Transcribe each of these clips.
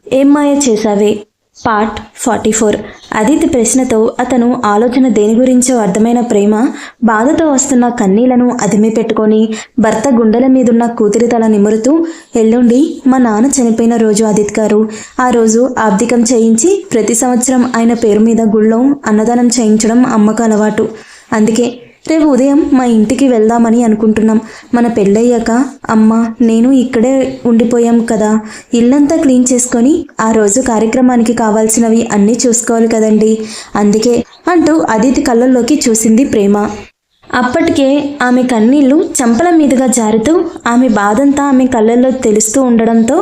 ఏం మాయ చేశావే? పార్ట్ 44. అదితి ప్రశ్నతో అతను ఆలోచన దేని గురించో అర్థమైన ప్రేమ బాధతో వస్తున్న కన్నీళ్లను అదిమి పెట్టుకొని భర్త గుండెల మీదున్న కూతురి తల నిమురుతూ, ఎల్లుండి మా నాన్న చనిపోయిన రోజు అదిత్ గారు. ఆ రోజు ఆబ్దికం చేయించి ప్రతి సంవత్సరం ఆయన పేరు మీద గుళ్ళో అన్నదానం చేయించడం అమ్మకు అలవాటు. అందుకే రేపు ఉదయం మా ఇంటికి వెళ్దామని అనుకుంటున్నాం. మన పెళ్ళయ్యాక అమ్మ నేను ఇక్కడే ఉండిపోయాం కదా, ఇల్లంతా క్లీన్ చేసుకొని ఆ రోజు కార్యక్రమానికి కావాల్సినవి అన్నీ చూసుకోవాలి కదండి. అందుకే అంటూ అదితి కళ్ళల్లోకి చూసింది ప్రేమ. అప్పటికే ఆమె కన్నీళ్లు చెంపల మీదుగా జారుతూ ఆమె బాధంతా ఆమె కళ్ళల్లో తెలుస్తూ ఉండడంతో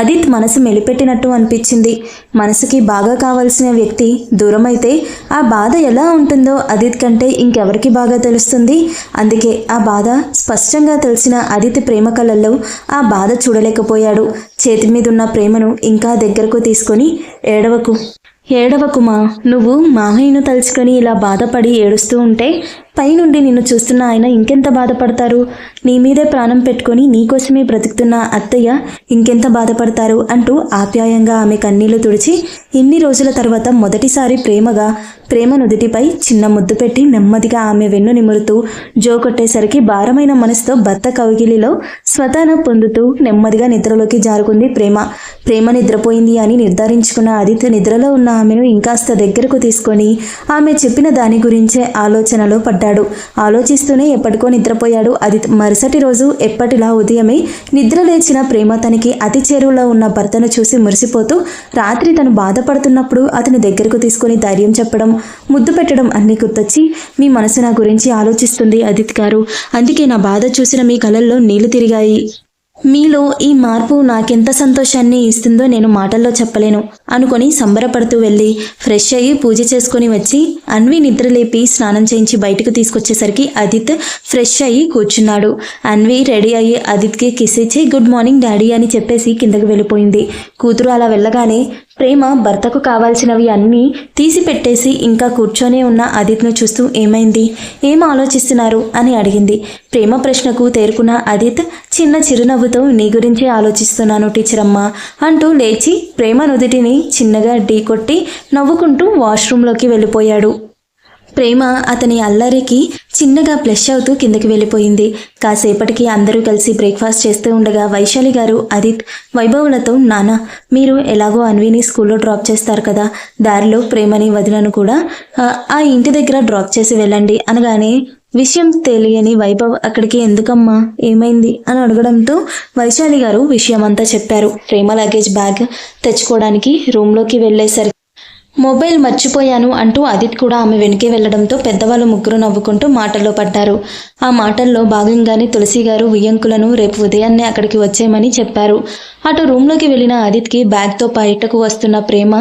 అదిత్ మనసు మెలిపెట్టినట్టు అనిపించింది. మనసుకి బాగా కావాల్సిన వ్యక్తి దూరమైతే ఆ బాధ ఎలా ఉంటుందో అదిత్ కంటే ఇంకెవరికి బాగా తెలుస్తుంది. అందుకే ఆ బాధ స్పష్టంగా తెలిసిన అదిత్ ప్రేమ కళ్ళల్లో ఆ బాధ చూడలేకపోయాడు. చేతి మీదున్న ప్రేమను ఇంకా దగ్గరకు తీసుకొని, ఏడవకుమా, నువ్వు మామయ్యను తలుచుకొని ఇలా బాధపడి ఏడుస్తూ ఉంటే పైనుండి నిన్ను చూస్తున్న ఆయన ఇంకెంత బాధపడతారు. నీ మీదే ప్రాణం పెట్టుకొని నీకోసమే బ్రతుకుతున్న అత్తయ్య ఇంకెంత బాధపడతారు అంటూ ఆప్యాయంగా ఆమె కన్నీళ్లు తుడిచి ఇన్ని రోజుల తర్వాత మొదటిసారి ప్రేమ నుదిటిపై చిన్న ముద్దు పెట్టి నెమ్మదిగా ఆమె వెన్ను నిమురుతూ జోకొట్టేసరికి భారమైన మనసుతో భర్త కౌగిలిలో స్వతాన పొందుతూ నెమ్మదిగా నిద్రలోకి జారుకుంది ప్రేమ నిద్రపోయింది అని నిర్ధారించుకున్న అదిత్ నిద్రలో ఉన్న ఆమెను ఇంకాస్త దగ్గరకు తీసుకొని ఆమె చెప్పిన దాని గురించే ఆలోచనలో పడ్డాడు. ఆలోచిస్తూనే ఎప్పటికో నిద్రపోయాడు అదిత్. మరుసటి రోజు ఎప్పటిలా ఉదయమే నిద్ర లేచిన ప్రేమ తనకి అతి చేరువలో ఉన్న భర్తను చూసి మురిసిపోతూ రాత్రి తను బాధపడుతున్నప్పుడు అతని దగ్గరకు తీసుకొని ధైర్యం చెప్పడం, ముద్దు పెట్టడం అన్నీ గుర్తొచ్చి, మీ మనసు నా గురించి ఆలోచిస్తుంది అదిత్ గారు, అందుకే నా బాధ చూసిన మీ కళ్ళల్లో నీళ్లు తిరిగాయి. మీలో ఈ మార్పు నాకెంత సంతోషాన్ని ఇస్తుందో నేను మాటల్లో చెప్పలేను అనుకొని సంబరపడుతూ వెళ్ళి ఫ్రెష్ అయ్యి పూజ చేసుకుని వచ్చి అన్వి నిద్రలేపి స్నానం చేయించి బయటకు తీసుకొచ్చేసరికి అదిత్ ఫ్రెష్ అయ్యి కూర్చున్నాడు. అన్వి రెడీ అయ్యి అదిత్కి కిస్ ఇచ్చి గుడ్ మార్నింగ్ డాడీ అని చెప్పేసి కిందకు వెళ్ళిపోయింది. కూతురు అలా వెళ్ళగానే ప్రేమ భర్తకు కావాల్సినవి అన్నీ తీసి పెట్టేసి ఇంకా కూర్చొనే ఉన్న అదిత్ను చూస్తూ ఏమైంది, ఏం ఆలోచిస్తున్నారు అని అడిగింది. ప్రేమ ప్రశ్నకు తేరుకున్న అదిత్ చిన్న చిరునవ్వుతో నీ గురించే ఆలోచిస్తున్నాను టీచర్ అమ్మ అంటూ లేచి ప్రేమ నుదిటిని చిన్నగా ఢీ కొట్టి నవ్వుకుంటూ వాష్రూంలోకి వెళ్ళిపోయాడు. ప్రేమ అతని అల్లరికి చిన్నగా బ్లష్ అవుతూ కిందకి వెళ్ళిపోయింది. కాసేపటికి అందరూ కలిసి బ్రేక్ఫాస్ట్ చేస్తూ ఉండగా వైశాలి గారు అదిత్ వైభవులతో, నాన్న మీరు ఎలాగో అన్విని స్కూల్లో డ్రాప్ చేస్తారు కదా, దారిలో ప్రేమని వదిలను కూడా ఆ ఇంటి దగ్గర డ్రాప్ చేసి వెళ్ళండి అనగానే విషయం తెలియని వైభవ్ అక్కడికి ఎందుకమ్మా ఏమైంది అని అడగడంతో వైశాలి గారు విషయం అంతా చెప్పారు. ప్రేమ లగేజ్ బ్యాగ్ తెచ్చుకోవడానికి రూమ్లోకి వెళ్ళేసరికి మొబైల్ మర్చిపోయాను అంటూ అదిత్ కూడా ఆమె వెనుకే వెళ్లడంతో పెద్దవాళ్ళు ముగ్గురు నవ్వుకుంటూ మాటల్లో పడ్డారు. ఆ మాటల్లో భాగంగానే తులసి గారు వియ్యంకులను రేపు ఉదయాన్నే అక్కడికి వచ్చేయమని చెప్పారు. అటు రూమ్లోకి వెళ్ళిన అదిత్కి బ్యాగ్తో బయటకు వస్తున్న ప్రేమ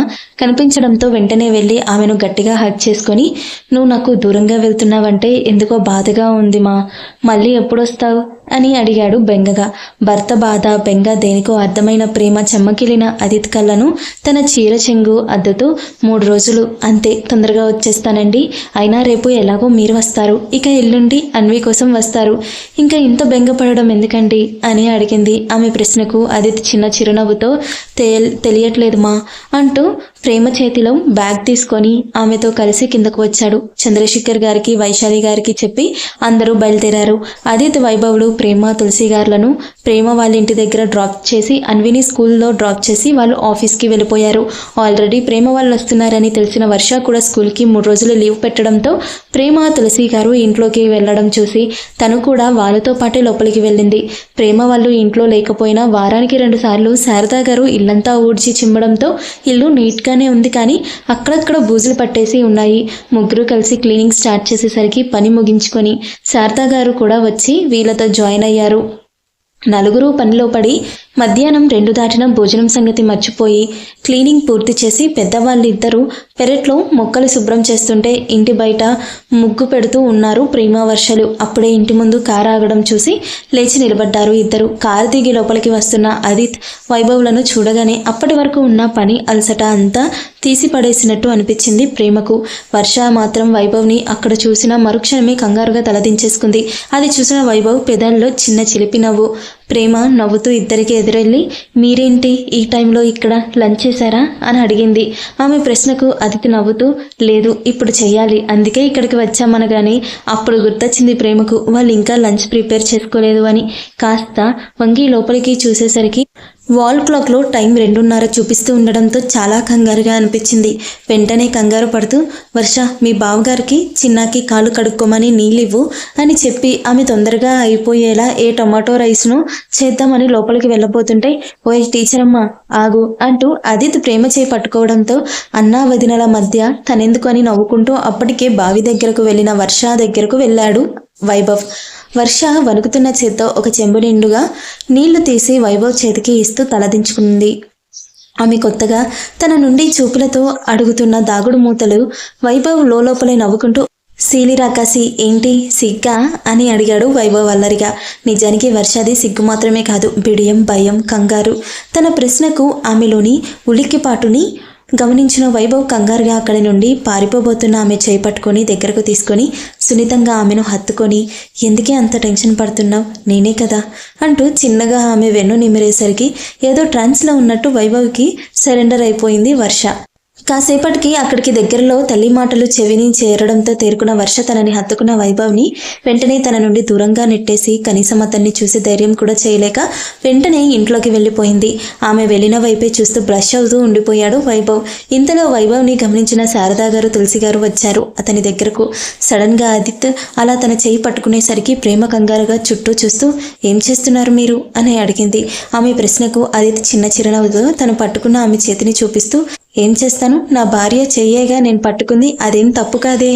కనిపించడంతో వెంటనే వెళ్ళి ఆమెను గట్టిగా హగ్ చేసుకొని, నువ్వు నాకు దూరంగా వెళ్తున్నావంటే ఎందుకో బాధగా ఉంది మా, మళ్ళీ ఎప్పుడొస్తావు అని అడిగాడు బెంగగా. భర్త బాధ బెంగ దేనికో అర్థమైన ప్రేమ చెమ్మకిలిన అదిత్ కళ్ళను తన చీర చెంగు అద్దుతూ, 3 రోజులు అంతే, తొందరగా వచ్చేస్తానండి, అయినా రేపు ఎలాగో మీరు వస్తారు, ఇక ఎల్లుండి అన్వి కోసం వస్తారు, ఇంకా ఇంత బెంగపడడం ఎందుకండి అని అడిగింది. ఆమె ప్రశ్నకు అదిత్ చిన్న చిరునవ్వుతో తెలియట్లేదు మా అంటూ ప్రేమ చేతిలో బ్యాగ్ తీసుకొని ఆమెతో కలిసి కిందకు వచ్చాడు. చంద్రశేఖర్ గారికి వైశాలి గారికి చెప్పి అందరూ బయలుదేరారు. అదిత్ వైభవులు ప్రేమ తులసి గారులను ప్రేమ వాళ్ళ ఇంటి దగ్గర డ్రాప్ చేసి అన్విని స్కూల్లో డ్రాప్ చేసి వాళ్ళు ఆఫీస్కి వెళ్ళిపోయారు. ఆల్రెడీ ప్రేమ వాళ్ళు వస్తున్నారని తెలిసిన వర్ష కూడా స్కూల్కి 3 రోజులు లీవ్ పెట్టడంతో ప్రేమ తులసి గారు ఇంట్లోకి వెళ్ళడం చూసి తను కూడా వాళ్ళతో పాటే లోపలికి వెళ్ళింది. ప్రేమ వాళ్ళు ఇంట్లో లేకపోయినా వారానికి 2 సార్లు శారదా గారు ఇల్లంతా ఊడ్చి చిమ్మడంతో ఇల్లు నీట్గానే ఉంది, కానీ అక్కడక్కడ బూజులు పట్టేసి ఉన్నాయి. ముగ్గురు కలిసి క్లీనింగ్ స్టార్ట్ చేసేసరికి పని ముగించుకొని శారదా గారు కూడా వచ్చి వీళ్ళతో జాయిన్ అయ్యారు. నలుగురు పనిలో పడి మధ్యాహ్నం 2 దాటిన భోజనం సంగతి మర్చిపోయి క్లీనింగ్ పూర్తి చేసి పెద్దవాళ్ళిద్దరూ పెరట్లో మొక్కలు శుభ్రం చేస్తుంటే ఇంటి బయట ముగ్గు పెడుతూ ఉన్నారు ప్రేమ వర్షలు. అప్పుడే ఇంటి ముందు కారు ఆగడం చూసి లేచి నిలబడ్డారు ఇద్దరు. కారు దిగి లోపలికి వస్తున్న అదిత్ వైభవులను చూడగానే అప్పటి వరకు ఉన్న పని అలసట అంతా తీసి పడేసినట్టు అనిపించింది ప్రేమకు. వర్ష మాత్రం వైభవ్ని అక్కడ చూసిన మరుక్షణమే కంగారుగా తలదించేసుకుంది. అది చూసిన వైభవ్ పెదాల్లో చిన్న చిలిపి నవ్వు. ప్రేమ నవ్వుతూ ఇద్దరికి ఎదురెళ్ళి, మీరేంటి ఈ టైంలో ఇక్కడ, లంచ్ చేశారా అని అడిగింది. ఆమె ప్రశ్నకు అదితి నవ్వుతూ, లేదు ఇప్పుడు చెయ్యాలి, అందుకే ఇక్కడికి వచ్చామనగానే అప్పుడు గుర్తొచ్చింది ప్రేమకు వాళ్ళు ఇంకా లంచ్ ప్రిపేర్ చేసుకోలేదు అని. కాస్త వంగి లోపలికి చూసేసరికి వాల్ క్లాక్లో టైం 2:30 చూపిస్తూ ఉండడంతో చాలా కంగారుగా అనిపించింది. వెంటనే కంగారు పడుతూ, వర్ష మీ బావగారికి చిన్నాకి కాలు కడుక్కోమని నీళ్ళివ్వు అని చెప్పి ఆమె తొందరగా అయిపోయేలా ఏ టొమాటో రైస్ను చేద్దామని లోపలికి వెళ్ళబోతుంటే, ఓయ్ టీచర్ అమ్మ ఆగు అంటూ అదిత్ ప్రేమ చేయి పట్టుకోవడంతో అన్నా వదినల మధ్య తనెందుకు అని నవ్వుకుంటూ అప్పటికే బావి దగ్గరకు వెళ్ళిన వర్ష దగ్గరకు వెళ్ళాడు వైభవ్. వర్ష వణుకుతున్న చేత్తో ఒక చెంబు నిండుగా నీళ్లు తీసి వైభవ్ చేతికి ఇస్తూ తలదించుకుంది. ఆమె కొత్తగా తన నుండి చూపులతో అడుగుతున్న దాగుడు మూతలు వైభవ్ లోపలే నవ్వుకుంటూ, సీలిరాకాసి ఏంటి సిగ్గా అని అడిగాడు వైభవ్ అల్లరిగా. నిజానికి వర్షాది సిగ్గు మాత్రమే కాదు, బిడియం, భయం, కంగారు. తన ప్రశ్నకు ఆమెలోని ఉలిక్కిపాటుని గమనించిన వైభవ్ కంగారుగా అక్కడి నుండి పారిపోబోతున్న ఆమె చేయి పట్టుకొని దగ్గరకు తీసుకొని సున్నితంగా ఆమెను హత్తుకొని, ఎందుకే అంత టెన్షన్ పడుతున్నావు, నేనే కదా అంటూ చిన్నగా ఆమె వెన్ను నిమిరేసరికి ఏదో ట్రాన్స్లో ఉన్నట్టు వైభవ్కి సరెండర్ అయిపోయింది వర్ష. కాసేపటికి అక్కడికి దగ్గరలో తల్లి మాటలు చెవిని చేరడంతో తేరుకున్న వర్ష తనని హత్తుకున్న వైభవ్ని వెంటనే తన నుండి దూరంగా నెట్టేసి కనీసం అతన్ని చూసి ధైర్యం కూడా చేయలేక వెంటనే ఇంట్లోకి వెళ్ళిపోయింది. ఆమె వెళ్ళిన వైపే చూస్తూ బ్రష్ అవుతూ ఉండిపోయాడు వైభవ్. ఇంతలో వైభవ్ని గమనించిన శారదా గారు, తులసి గారు వచ్చారు అతని దగ్గరకు. సడన్గా ఆదిత్ అలా తన చేయి పట్టుకునేసరికి ప్రేమ కంగారుగా చుట్టూ చూస్తూ, ఏం చేస్తున్నారు మీరు అని అడిగింది. ఆమె ప్రశ్నకు ఆదిత్ చిన్న చిరునవ్వుతో తను పట్టుకున్న ఆమె చేతిని చూపిస్తూ, ఏం చేస్తాను, నా భార్య చెయ్యేగా నేను పట్టుకుంది, అదేం తప్పు కాదే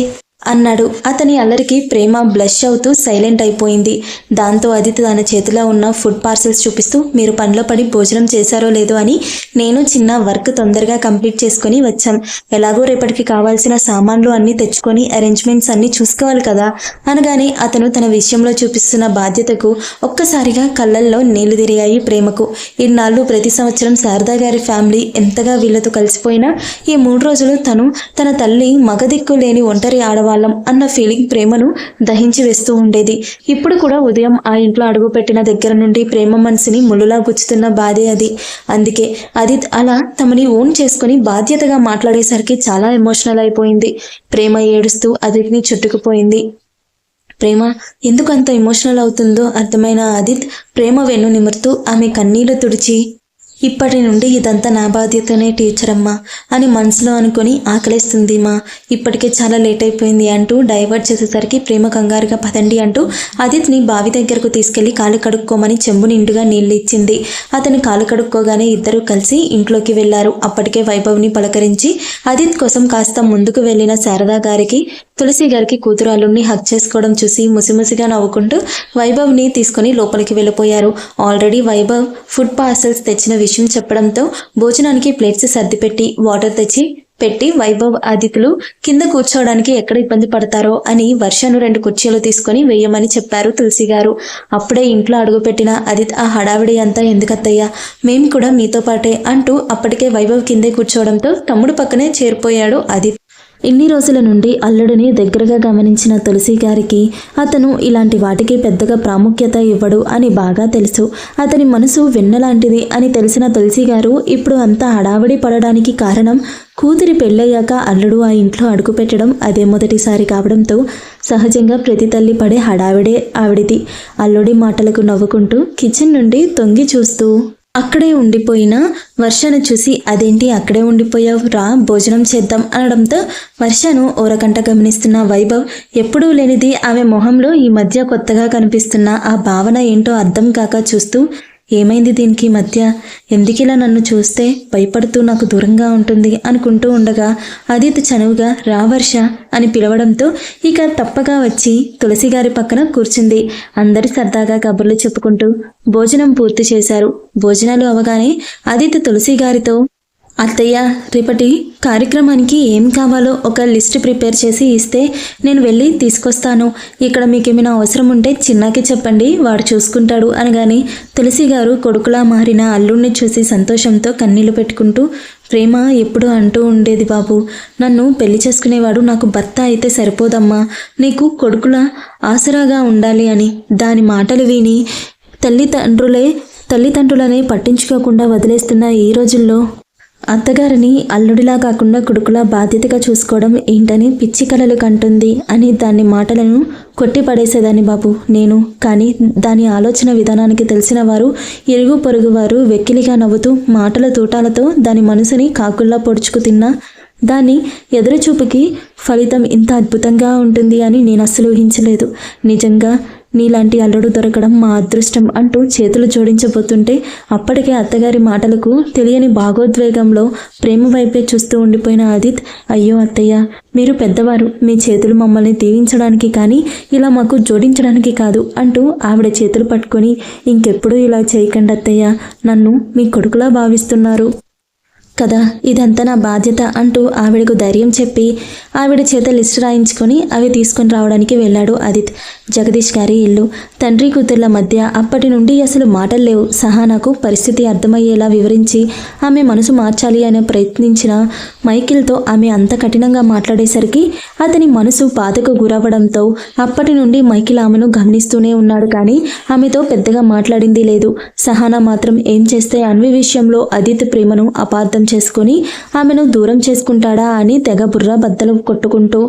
అన్నాడు. అతని అల్లరికి ప్రేమ బ్లష్ అవుతూ సైలెంట్ అయిపోయింది. దాంతో అదితి తన చేతిలో ఉన్న ఫుడ్ పార్సెల్స్ చూపిస్తూ, మీరు పనిలో పడి భోజనం చేశారో లేదో అని నేను చిన్న వర్క్ తొందరగా కంప్లీట్ చేసుకొని వచ్చాం. ఎలాగో రేపటికి కావాల్సిన సామాన్లు అన్నీ తెచ్చుకొని అరేంజ్మెంట్స్ అన్నీ చూసుకోవాలి కదా అనగానే అతను తన విషయంలో చూపిస్తున్న బాధ్యతకు ఒక్కసారిగా కళ్ళల్లో నీళ్లు తిరిగాయి ప్రేమకు. ఇన్నాళ్ళు ప్రతి సంవత్సరం శారదా గారి ఫ్యామిలీ ఎంతగా వీళ్లతో కలిసిపోయినా ఈ 3 రోజులు తన తల్లి మగదిక్కు లేని ఒంటరి ఆడవాళ్ళం అన్న ఫీలింగ్ ప్రేమను దహించి వేస్తూ ఉండేది. ఇప్పుడు కూడా ఉదయం ఆ ఇంట్లో అడుగుపెట్టిన దగ్గర నుండి ప్రేమ మనసుని ముళ్ళులా గుచ్చుతున్న బాధే అది. అందుకే ఆదిత్ అలా తమని ఓన్ చేసుకుని బాధ్యతగా మాట్లాడేసరికి చాలా ఎమోషనల్ అయిపోయింది. ప్రేమ ఏడుస్తూ ఆదిత్ని చుట్టుకుపోయింది. ప్రేమ ఎందుకు అంత ఎమోషనల్ అవుతుందో అర్థమైన ఆదిత్ ప్రేమ వెన్ను నిమురుతూ ఆమె కన్నీళ్లు తుడిచి, ఇప్పటి నుండి ఇదంతా నా బాధ్యతనే టీచర్ అమ్మా అని మనసులో అనుకుని, ఆకలిస్తుంది మా, ఇప్పటికే చాలా లేట్ అయిపోయింది అంటూ డైవర్ట్ చేసేసరికి ప్రేమ కంగారుగా పదండి అంటూ ఆదిత్ని బావి దగ్గరకు తీసుకెళ్లి కాలు కడుక్కోమని చెంబు నిండుగా నీళ్లు ఇచ్చింది. అతను కాలు కడుక్కోగానే ఇద్దరూ కలిసి ఇంట్లోకి వెళ్లారు. అప్పటికే వైభవ్ని పలకరించి ఆదిత్ కోసం కాస్త ముందుకు వెళ్లిన శారదా గారికి, తులసి గారికి కూతురు అల్లుడిని హక్ చేసుకోవడం చూసి ముసిముసిగా నవ్వుకుంటూ వైభవ్ని తీసుకుని లోపలికి వెళ్ళిపోయారు. ఆల్రెడీ వైభవ్ ఫుడ్ పార్సల్స్ తెచ్చిన విషయం చెప్పడంతో భోజనానికి ప్లేట్స్ సర్దిపెట్టి వాటర్ తెచ్చి పెట్టి వైభవ్ ఆదిత్యులు కింద కూర్చోవడానికి ఎక్కడ ఇబ్బంది పడతారో అని వర్షను 2 కుర్చీలు తీసుకొని వేయమని చెప్పారు తులసి గారు. అప్పుడే ఇంట్లో అడుగుపెట్టిన ఆదిత్, ఆ హడావిడి అంతా ఎందుకత్తయ్యా, మేము కూడా మీతో పాటే అంటూ అప్పటికే వైభవ్ కిందే కూర్చోవడంతో తమ్ముడు పక్కనే చేరిపోయాడు ఆదిత్. ఇన్ని రోజుల నుండి అల్లుడిని దగ్గరగా గమనించిన తులసి గారికి అతను ఇలాంటి వాటికి పెద్దగా ప్రాముఖ్యత ఇవ్వడు అని బాగా తెలుసు. అతని మనసు వెన్నలాంటిది అని తెలిసిన తులసి గారు ఇప్పుడు అంతా హడావిడి పడడానికి కారణం కూతురి పెళ్ళయ్యాక అల్లుడు ఆ ఇంట్లో అడుగుపెట్టడం అదే మొదటిసారి కావడంతో సహజంగా ప్రతి తల్లి పడే హడావిడే ఆవిడిది. అల్లుడి మాటలకు నవ్వుకుంటూ కిచెన్ నుండి తొంగి చూస్తూ అక్కడే ఉండిపోయిన వర్షను చూసి, అదేంటి అక్కడే ఉండిపోయావు, రా భోజనం చేద్దాం అనడంతో వర్షను ఓరకంట గమనిస్తున్న వైభవ్ ఎప్పుడూ లేనిది ఆమె మొహంలో ఈ మధ్య కొత్తగా కనిపిస్తున్న ఆ భావన ఏంటో అర్థం కాక చూస్తూ, ఏమైంది దీనికి మధ్య, ఎందుకిలా నన్ను చూస్తే భయపడుతూ నాకు దూరంగా ఉంటుంది అనుకుంటూ ఉండగా ఆదిత్ చనువుగా రా వర్ష అని పిలవడంతో ఇక తప్పగా వచ్చి తులసి గారి పక్కన కూర్చుంది. అందరి సరదాగా కబుర్లు చెప్పుకుంటూ భోజనం పూర్తి చేశారు. భోజనాలు అవగానే ఆదిత్ తులసి గారితో, అత్తయ్య, రేపటి కార్యక్రమానికి ఏం కావాలో ఒక లిస్ట్ ప్రిపేర్ చేసి ఇస్తే నేను వెళ్ళి తీసుకొస్తాను. ఇక్కడ మీకేమైనా అవసరం ఉంటే చిన్నాకి చెప్పండి, వాడు చూసుకుంటాడు అనగానే తులసి గారు కొడుకులా మారిన అల్లుడిని చూసి సంతోషంతో కన్నీళ్లు పెట్టుకుంటూ, ప్రేమ ఎప్పుడు అంటూ ఉండేది, బాబు నన్ను పెళ్లి చేసుకునేవాడు నాకు భర్త అయితే సరిపోదమ్మా, నీకు కొడుకులా ఆసరాగా ఉండాలి అని. దాని మాటలు విని తల్లిదండ్రులనే పట్టించుకోకుండా వదిలేస్తున్న ఈ రోజుల్లో అత్తగారిని అల్లుడిలా కాకుండా కొడుకులా బాధ్యతగా చూసుకోవడం ఏంటని పిచ్చి కలలు కంటుంది అని దాని మాటలను కొట్టిపడేసేదాన్ని బాబు నేను. కానీ దాని ఆలోచన విధానానికి తెలిసిన వారు, ఇరుగు పొరుగు వారు వెక్కిలిగా నవ్వుతూ మాటల తూటాలతో దాని మనసుని కాకుల్లా పొడుచుకు తిన్నా దాని ఎదురుచూపుకి ఫలితం ఇంత అద్భుతంగా ఉంటుంది అని నేను అస్సలు ఊహించలేదు. నిజంగా నీలాంటి అల్లుడు దొరకడం మా అదృష్టం అంటూ చేతులు జోడించబోతుంటే అప్పటికే అత్తగారి మాటలకు తెలియని భాగోద్వేగంలో ప్రేమ వైపే చూస్తూ ఉండిపోయిన ఆదిత్, అయ్యో అత్తయ్య, మీరు పెద్దవారు, మీ చేతులు మమ్మల్ని దీవించడానికి కానీ ఇలా మాకు జోడించడానికి కాదు అంటూ ఆవిడ చేతులు పట్టుకొని, ఇంకెప్పుడు ఇలా చేయకండి అత్తయ్య, నన్ను మీ కొడుకులా భావిస్తున్నారు కదా, ఇదంతా నా బాధ్యత అంటూ ఆవిడకు ధైర్యం చెప్పి ఆవిడ చేత లిస్ట్ రాయించుకొని అవి తీసుకొని రావడానికి వెళ్ళాడు ఆదిత్. జగదీష్ గారి ఇల్లు. తండ్రి కూతుర్ల మధ్య అప్పటి నుండి అసలు మాటలు లేవు. సహానాకు పరిస్థితి అర్థమయ్యేలా వివరించి ఆమె మనసు మార్చాలి అని ప్రయత్నించిన మైకిల్తో ఆమె అంత కఠినంగా మాట్లాడేసరికి అతని మనసు బాధకు గురవ్వడంతో అప్పటి నుండి మైకిల్ ఆమెను గమనిస్తూనే ఉన్నాడు, కానీ ఆమెతో పెద్దగా మాట్లాడింది లేదు. సహానా మాత్రం ఏం చేస్తే అన్వి విషయంలో ఆదిత్ ప్రేమను అపార్థం చేసుకుని ఆమెను దూరం చేసుకుంటాడా అని తెగ బుర్ర బద్దలు కొట్టుకుంటూ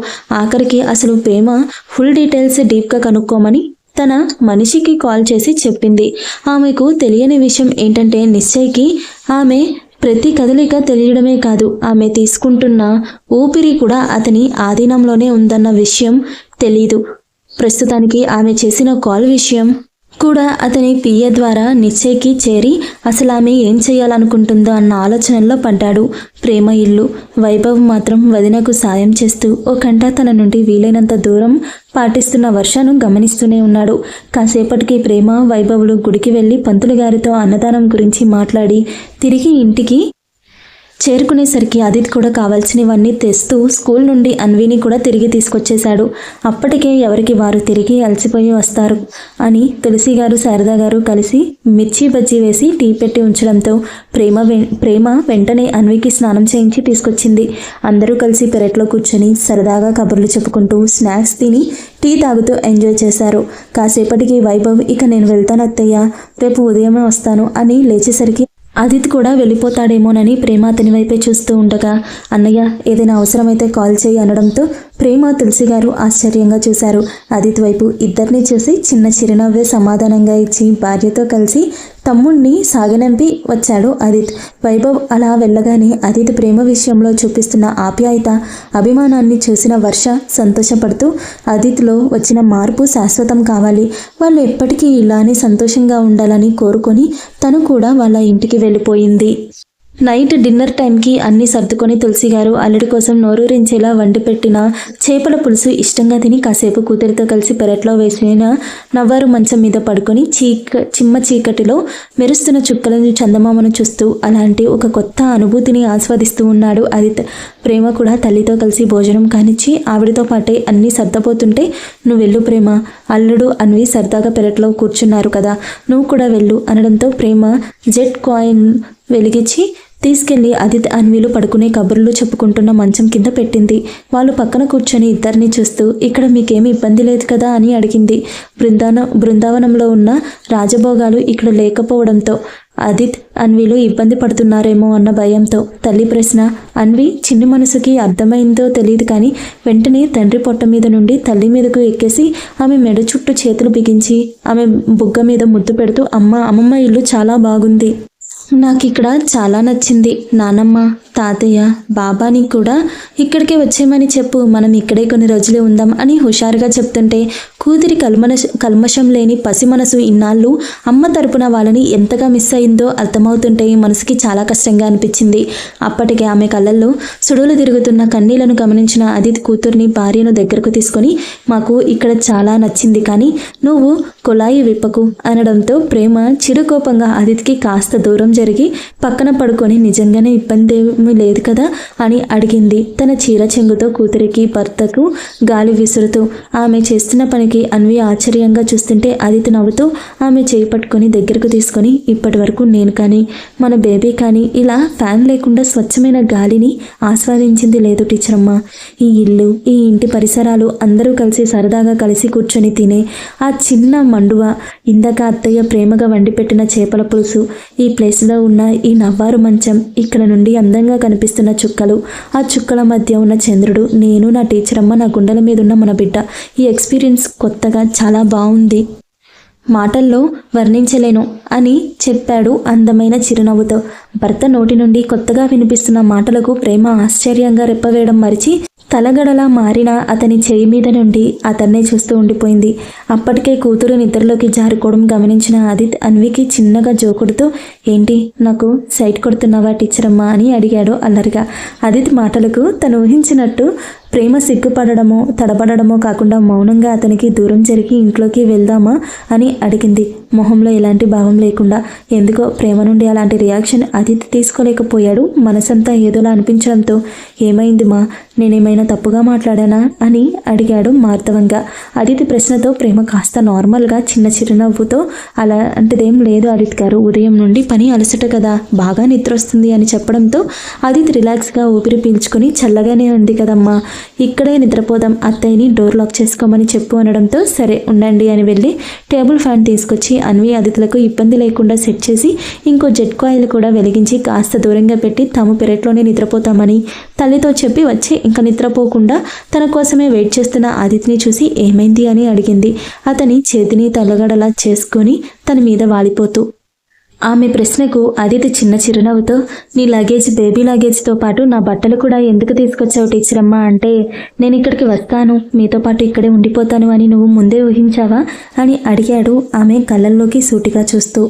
ఆఖరికి అసలు ప్రేమ ఫుల్ డీటెయిల్స్ డీప్గా కనుక్కోమని తన మనిషికి కాల్ చేసి చెప్పింది. ఆమెకు తెలియని విషయం ఏంటంటే నిశ్చయ్కి ఆమె ప్రతి కదలిక తెలియడమే కాదు, ఆమె తీసుకుంటున్న ఊపిరి కూడా అతని ఆధీనంలోనే ఉందన్న విషయం తెలీదు. ప్రస్తుతానికి ఆమె చేసిన కాల్ విషయం కూడా అతని పిఏ ద్వారా నిశ్చయ్కి చేరి అసలు ఆమె ఏం చేయాలనుకుంటుందో అన్న ఆలోచనల్లో పడ్డాడు. ప్రేమ ఇల్లు. వైభవ్ మాత్రం వదినకు సాయం చేస్తూ ఓ గంట తన నుండి వీలైనంత దూరం పాటిస్తున్న వర్షను గమనిస్తూనే ఉన్నాడు. కాసేపటికి ప్రేమ వైభవులు గుడికి వెళ్ళి పంతులు గారితో అన్నదానం గురించి మాట్లాడి తిరిగి ఇంటికి చేరుకునేసరికి ఆదిత్ కూడా కావాల్సినవన్నీ తెస్తూ స్కూల్ నుండి అన్విని కూడా తిరిగి తీసుకొచ్చేశాడు. అప్పటికే ఎవరికి వారు తిరిగి అలసిపోయి వస్తారు అని తులసి గారు శారదా గారు కలిసి మిర్చి బజ్జీ వేసి టీ పెట్టి ఉంచడంతో ప్రేమ వెంటనే అన్వికి స్నానం చేయించి తీసుకొచ్చింది. అందరూ కలిసి పెరట్లో కూర్చొని సరదాగా కబుర్లు చెప్పుకుంటూ స్నాక్స్ తిని టీ తాగుతూ ఎంజాయ్ చేశారు. కాసేపటికి వైభవ్, ఇక నేను వెళ్తాను అత్తయ్య, రేపు ఉదయమే వస్తాను అని లేచేసరికి ఆదిత్ కూడా వెళ్ళిపోతాడేమోనని ప్రేమ అతని వైపే చూస్తూ ఉండగా, అన్నయ్య ఏదైనా అవసరమైతే కాల్ చేయి అనడంతో ప్రేమ తులసి గారు ఆశ్చర్యంగా చూశారు. ఆదిత్ వైపు ఇద్దరిని చూసి చిన్న చిరునవ్వే సమాధానంగా ఇచ్చి భార్యతో కలిసి తమ్ముణ్ణి సాగనంపి వచ్చాడు ఆదిత్. వైభవ్ అలా వెళ్ళగానే ఆదిత్ ప్రేమ విషయంలో చూపిస్తున్న ఆప్యాయత, అభిమానాన్ని చూసిన వర్ష సంతోషపడుతూ ఆదిత్లో వచ్చిన మార్పు శాశ్వతం కావాలి, వాళ్ళు ఎప్పటికీ ఇలానే సంతోషంగా ఉండాలని కోరుకొని తను కూడా వాళ్ళ ఇంటికి వెళ్ళిపోయింది. నైట్ డిన్నర్ టైంకి అన్నీ సర్దుకొని తులసి గారు అల్లుడి కోసం నోరూరించేలా వండి పెట్టిన చేపల పులుసు ఇష్టంగా తిని కాసేపు కూతురితో కలిసి పెరట్లో వేసిన నవ్వారు మంచం మీద పడుకొని చిమ్మ చీకటిలో మెరుస్తున్న చుక్కలను చందమామను చూస్తూ అలాంటి ఒక కొత్త అనుభూతిని ఆస్వాదిస్తూ ఉన్నాడు ఆదిత్. ప్రేమ కూడా తల్లితో కలిసి భోజనం కానిచ్చి ఆవిడతో పాటే అన్నీ సర్దపోతుంటే, నువ్వు వెళ్ళు ప్రేమ, అల్లుడు అన్వి సరదాగా పెరట్లో కూర్చున్నారు కదా, నువ్వు కూడా వెళ్ళు అనడంతో ప్రేమ జెట్ కాయిన్ వెలిగించి తీసుకెళ్లి ఆదిత్ అన్విలు పడుకునే కబుర్లు చెప్పుకుంటున్న మంచం కింద పెట్టింది. వాళ్ళు పక్కన కూర్చొని ఇద్దరిని చూస్తూ, ఇక్కడ మీకేమీ ఇబ్బంది లేదు కదా అని అడిగింది. బృందావనంలో ఉన్న రాజభోగాలు ఇక్కడ లేకపోవడంతో ఆదిత్ అన్విలు ఇబ్బంది పడుతున్నారేమో అన్న భయంతో. తల్లి ప్రశ్న అన్వి చిన్ని మనసుకి అర్థమైందో తెలియదు, కానీ వెంటనే తండ్రి పొట్ట మీద నుండి తల్లి మీదకు ఎక్కేసి ఆమె మెడ చుట్టూ చేతులు బిగించి ఆమె బుగ్గ మీద ముద్దు పెడుతూ, అమ్మమ్మ ఇల్లు చాలా బాగుంది, నాకు ఇక్కడ చాలా నచ్చింది, నానమ్మ తాతయ్య బాబాని కూడా ఇక్కడికే వచ్చేయమని చెప్పు, మనం ఇక్కడే కొన్ని రోజులు ఉందాం అని హుషారుగా చెప్తుంటే కూతురి కల్మషం లేని పసి మనసు ఇన్నాళ్ళు అమ్మ తరపున వాళ్ళని ఎంతగా మిస్ అయిందో అర్థమవుతుంటే మనసుకి చాలా కష్టంగా అనిపించింది. అప్పటికే ఆమె కళ్ళల్లో సుడులు తిరుగుతున్న కన్నీళ్లను గమనించిన అదితి కూతుర్ని భార్యను దగ్గరకు తీసుకొని, మాకు ఇక్కడ చాలా నచ్చింది కానీ నువ్వు కుళాయి విప్పకు అనడంతో ప్రేమ చిరుకోపంగా అదితికి కాస్త దూరం జరిగి పక్కన పడుకొని నిజంగానే ఇబ్బంది ఏమీ లేదు కదా అని అడిగింది. తన చీర చెంగుతో కూతురికి భర్తకు గాలి విసురుతూ. ఆమె చేస్తున్న పనికి అన్వి ఆశ్చర్యంగా చూస్తుంటే అదితి నవ్వుతూ ఆమె చేయి పట్టుకొని దగ్గరకు తీసుకొని, ఇప్పటి వరకు నేను కానీ మన బేబీ కానీ ఇలా ఫ్యాన్ లేకుండా స్వచ్ఛమైన గాలిని ఆస్వాదించింది లేదు టీచర్ అమ్మ. ఈ ఇల్లు, ఈ ఇంటి పరిసరాలు, అందరూ కలిసి సరదాగా కలిసి కూర్చొని తినే ఆ చిన్న మండువ, ఇందాక అత్తయ్య ప్రేమగా వండి పెట్టిన చేపల పులుసు, ఈ ప్లేస్లో ఉన్న ఈ నవ్వారు మంచం, ఇక్కడ నుండి అందంగా కనిపిస్తున్న చుక్కలు, ఆ చుక్కల మధ్య ఉన్న చంద్రుడు, నేను, నా టీచర్ అమ్మ, నా గుండెల మీద ఉన్న మన బిడ్డ, ఈ ఎక్స్పీరియన్స్ కొత్తగా చాలా బాగుంది, మాటల్లో వర్ణించలేను అని చెప్పాడు అందమైన చిరునవ్వుతో. భర్త నోటి నుండి కొత్తగా వినిపిస్తున్న మాటలకు ప్రేమ ఆశ్చర్యంగా రెప్పవేయడం మరిచి తలగడలా మారిన అతని చేయి మీద నుండి అతన్నే చూస్తూ ఉండిపోయింది. అప్పటికే కూతురు నిద్రలోకి జారుకోవడం గమనించిన ఆదిత్ అన్వికి చిన్నగా జోకుడుతూ, ఏంటి నాకు సైట్ కొడుతున్నావా టీచర్ అమ్మా అని అడిగాడు అల్లరిగా. ఆదిత్ మాటలకు తను ఊహించినట్టు ప్రేమ సిగ్గుపడడమో తడబడమో కాకుండా మౌనంగా అతనికి దూరం జరిగి ఇంట్లోకి వెళ్దామా అని అడిగింది, మొహంలో ఎలాంటి భావం లేకుండా. ఎందుకో ప్రేమ నుండి అలాంటి రియాక్షన్ ఆదిత్ తీసుకోలేకపోయాడు. మనసంతా ఏదోలా అనిపించడంతో, ఏమైంది మా, నేనేమైనా తప్పుగా మాట్లాడానా అని అడిగాడు మార్దవంగా. ఆదిత్ ప్రశ్నతో ప్రేమ కాస్త నార్మల్గా చిన్న చిరునవ్వుతో, అలాంటిదేం లేదు ఆదిత్ గారు, ఉదయం నుండి పని అలసట కదా, బాగా నిద్ర వస్తుంది అని చెప్పడంతో ఆదిత్ రిలాక్స్గా ఊపిరి పీల్చుకొని, చల్లగానే ఉంది కదమ్మా, ఇక్కడే నిద్రపోదాం, అత్తయ్యని డోర్ లాక్ చేసుకోమని చెప్పు అనడంతో సరే ఉండండి అని వెళ్ళి టేబుల్ ఫ్యాన్ తీసుకొచ్చి అన్వి అతిథులకు ఇబ్బంది లేకుండా సెట్ చేసి ఇంకో జెట్ కాయిల్ కూడా వెలిగించి కాస్త దూరంగా పెట్టి తాము పెరట్లోనే నిద్రపోతామని తల్లితో చెప్పి వచ్చి ఇంకా నిద్రపోకుండా తన కోసమే వెయిట్ చేస్తున్న ఆదిత్యని చూసి ఏమైంది అని అడిగింది. అతని చేతిని తలగడలా చేసుకొని తన మీద వాలిపోతూ. ఆమె ప్రశ్నకు ఆదిత్య చిన్న చిరునవ్వుతో, నీ లగేజ్, బేబీ లగేజ్తో పాటు నా బట్టలు కూడా ఎందుకు తీసుకొచ్చావు టీచర్ అమ్మ అంటే, నేను ఇక్కడికి వస్తాను, మీతో పాటు ఇక్కడే ఉండిపోతాను అని నువ్వు ముందే ఊహించావా అని అడిగాడు ఆమె కళ్ళల్లోకి సూటిగా చూస్తూ.